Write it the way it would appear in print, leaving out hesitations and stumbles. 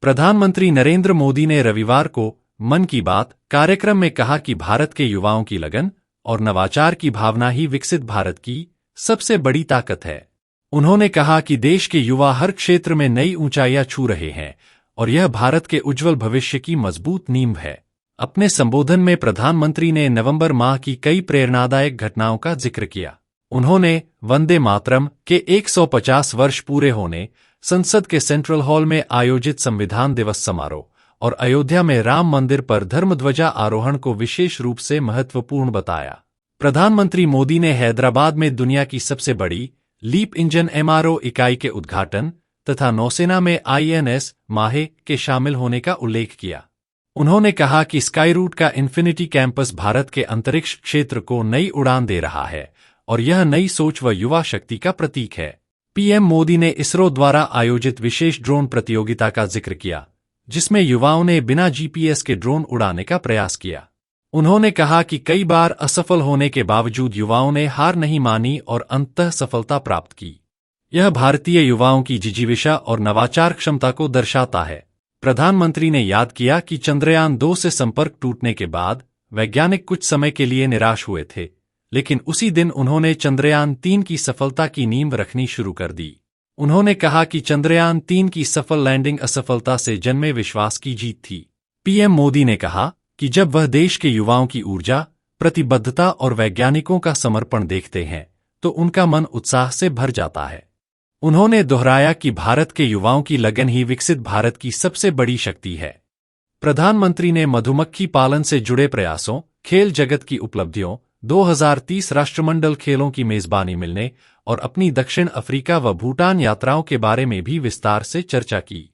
प्रधानमंत्री नरेंद्र मोदी ने रविवार को मन की बात कार्यक्रम में कहा कि भारत के युवाओं की लगन और नवाचार की भावना ही विकसित भारत की सबसे बड़ी ताकत है। उन्होंने कहा कि देश के युवा हर क्षेत्र में नई ऊंचाइयां छू रहे हैं और यह भारत के उज्जवल भविष्य की मजबूत नींव है। अपने संबोधन में प्रधानमंत्री ने नवंबर माह की कई प्रेरणादायक घटनाओं का जिक्र किया। उन्होंने वंदे मातरम के 150 वर्ष पूरे होने, संसद के सेंट्रल हॉल में आयोजित संविधान दिवस समारोह और अयोध्या में राम मंदिर पर धर्मध्वजा आरोहण को विशेष रूप से महत्वपूर्ण बताया। प्रधानमंत्री मोदी ने हैदराबाद में दुनिया की सबसे बड़ी लीप इंजन एमआरओ इकाई के उद्घाटन तथा नौसेना में आईएनएस माहे के शामिल होने का उल्लेख किया। उन्होंने कहा कि स्काई रूट का इन्फिनिटी कैंपस भारत के अंतरिक्ष क्षेत्र को नई उड़ान दे रहा है और यह नई सोच व युवा शक्ति का प्रतीक है। पीएम मोदी ने इसरो द्वारा आयोजित विशेष ड्रोन प्रतियोगिता का जिक्र किया, जिसमें युवाओं ने बिना जीपीएस के ड्रोन उड़ाने का प्रयास किया। उन्होंने कहा कि कई बार असफल होने के बावजूद युवाओं ने हार नहीं मानी और अंततः सफलता प्राप्त की। यह भारतीय युवाओं की जिजीविषा और नवाचार क्षमता को दर्शाता है। प्रधानमंत्री ने याद किया कि चंद्रयान 2 से संपर्क टूटने के बाद वैज्ञानिक कुछ समय के लिए निराश हुए थे, लेकिन उसी दिन उन्होंने चंद्रयान 3 की सफलता की नींव रखनी शुरू कर दी। उन्होंने कहा कि चंद्रयान 3 की सफल लैंडिंग असफलता से जन्मे विश्वास की जीत थी। पीएम मोदी ने कहा कि जब वह देश के युवाओं की ऊर्जा, प्रतिबद्धता और वैज्ञानिकों का समर्पण देखते हैं तो उनका मन उत्साह से भर जाता है। उन्होंने दोहराया कि भारत के युवाओं की लगन ही विकसित भारत की सबसे बड़ी शक्ति है। प्रधानमंत्री ने मधुमक्खी पालन से जुड़े प्रयासों, खेल जगत की उपलब्धियों, 2030 राष्ट्रमंडल खेलों की मेजबानी मिलने और अपनी दक्षिण अफ्रीका व भूटान यात्राओं के बारे में भी विस्तार से चर्चा की।